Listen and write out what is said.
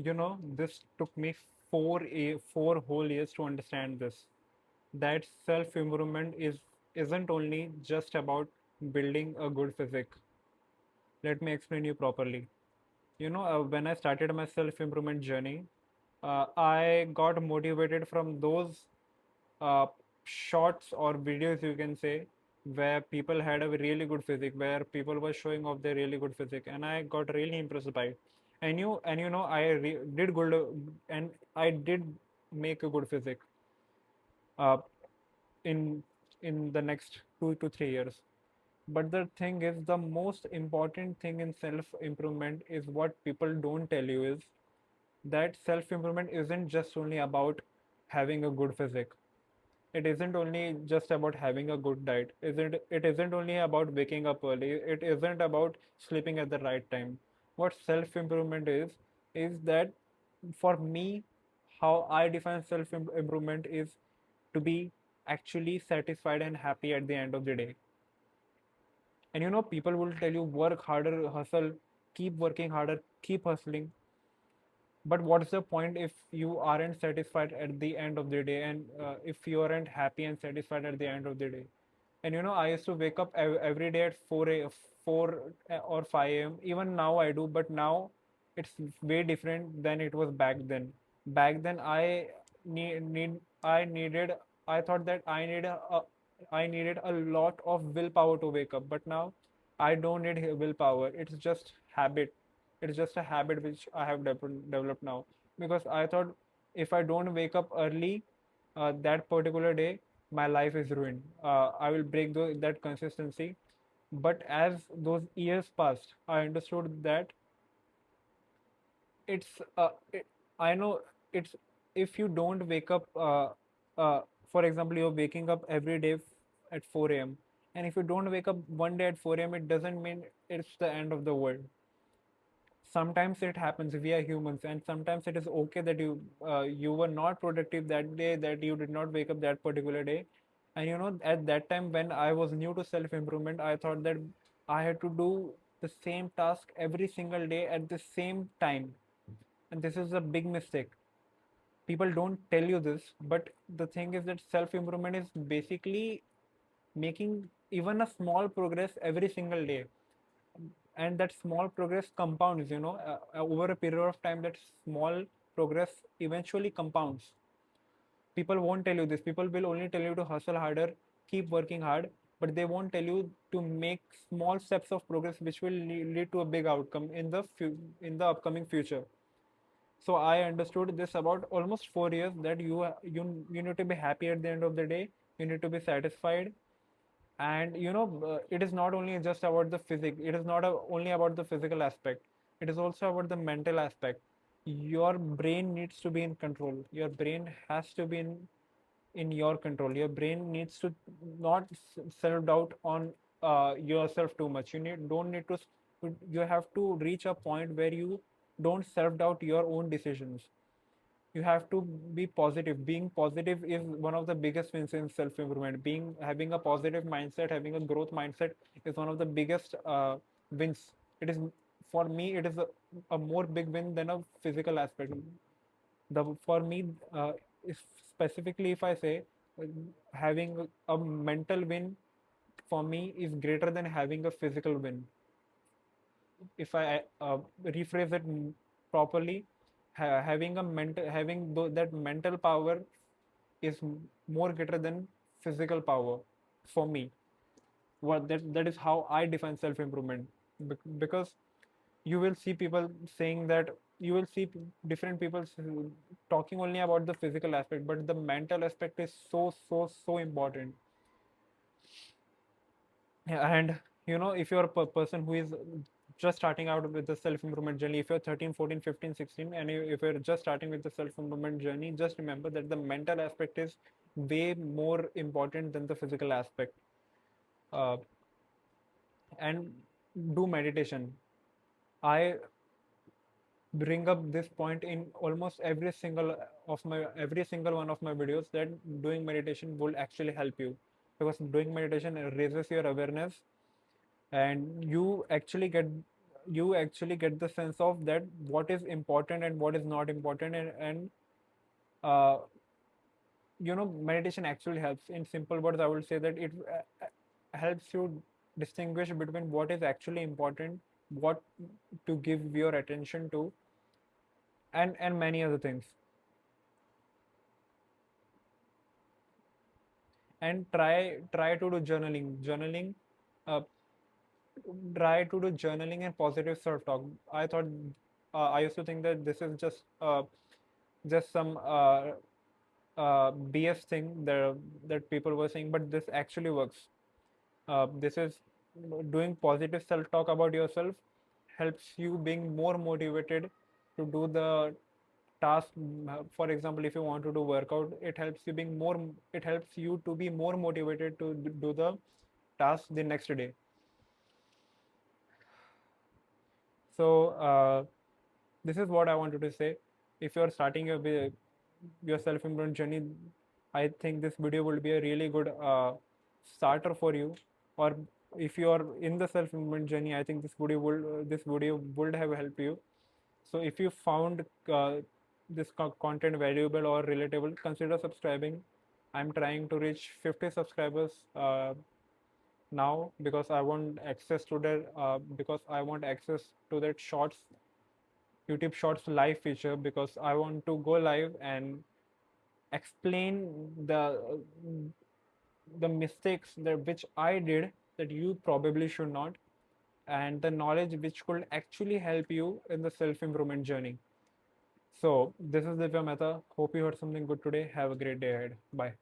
This took me four whole years to understand this. That self improvement isn't only just about building a good physique. Let me explain you properly. When I started my self improvement journey, I got motivated from those uh, shots or videos, you can say, where people had a really good physique, where people were showing off their really good physique, and I got really impressed by it. And did good, and I did make a good physique uh, in the next 2 to 3 years. But the thing is, the most important thing in self improvement is what people don't tell you is that self improvement isn't just only about having a good physique. It isn't only just about having a good diet. It isn't only about waking up early. It isn't about sleeping at the right time. What self improvement is that for me, how I define self improvement is to be actually satisfied and happy at the end of the day. And people will tell you work harder, hustle, keep working harder, keep hustling. But what's the point if you aren't satisfied at the end of the day, and if you aren't happy and satisfied at the end of the day? And I used to wake up every day at 4 or 5 a.m. Even now I do, but now it's way different than it was back then. Back then I needed I thought that I needed a lot of willpower to wake up, but now I don't need willpower. It's just habit. It's just a habit which I have developed now, because I thought if I don't wake up early that particular day, my life is ruined. I will break that consistency. But as those years passed, I understood that it's I know it's if you don't wake up for example, you're waking up every day at 4 a.m., and if you don't wake up one day at 4 a.m., it doesn't mean it's the end of the world. Sometimes it happens, we are humans, and sometimes it is okay that you were not productive that day, that you did not wake up that particular day. And at that time, when I was new to self improvement, I thought that I had to do the same task every single day at the same time, and this is a big mistake. People don't tell you this, but the thing is that self improvement is basically making even a small progress every single day, and that small progress compounds. Over a period of time, that small progress eventually compounds. People won't tell you this. People will only tell you to hustle harder, keep working hard, but they won't tell you to make small steps of progress which will lead to a big outcome in the upcoming future. So I understood this about almost 4 years, that you need to be happy at the end of the day. You need to be satisfied. And it is not only just about the physics. It is not only about the physical aspect. It is also about the mental aspect. Your brain needs to be in control. Your brain has to be in your control. Your brain needs to not self doubt on yourself too much. You have to reach a point where you don't self doubt your own decisions. You have to be positive. Being positive is one of the biggest wins in self improvement. Being Having a positive mindset, having a growth mindset is one of the biggest wins. It is, for me, it is a more big win than a physical aspect. The For me, if specifically, if I say, uh, having a mental win for me is greater than having a physical win. If I rephrase it properly, that mental power is more greater than physical power for me. That is how I define self improvement. Because you will see people saying that, you will see different people talking only about the physical aspect, but the mental aspect is so important. Yeah, and if you're a person who is just starting out with the self improvement journey, if you're 13, 14, 15, 16, and if you're just starting with the self improvement journey, just remember that the mental aspect is way more important than the physical aspect. uh, and do meditation. I bring up this point in almost every single one of my videos, that doing meditation will actually help you, because doing meditation raises your awareness, and you actually get you actually get the sense of that what is important and what is not important, and uh, meditation actually helps. In simple words, I would say that it helps you distinguish between what is actually important, what to give your attention to, and many other things. And try to do journaling. uh, Try to do journaling and positive self talk. I thought, I used to think that this is just some BS thing that people were saying, but this actually works. This is doing positive self talk about yourself helps you being more motivated to do the task. For example, if you want to do workout, it helps you to be more motivated to do the task the next day. So this is what I wanted to say. If you're starting your self improvement journey, I think this video will be a really good starter for you. Or if you are in the self improvement journey, I think this video would have helped you. So if you found this content valuable or relatable, consider subscribing. I'm trying to reach 50 subscribers now, because I want access to that shorts, YouTube Shorts live feature, because I want to go live and explain the mistakes that which I did that you probably should not, and the knowledge which could actually help you in the self improvement journey. So this is Divya Mehta. Hope you heard something good today. Have a great day ahead. Bye.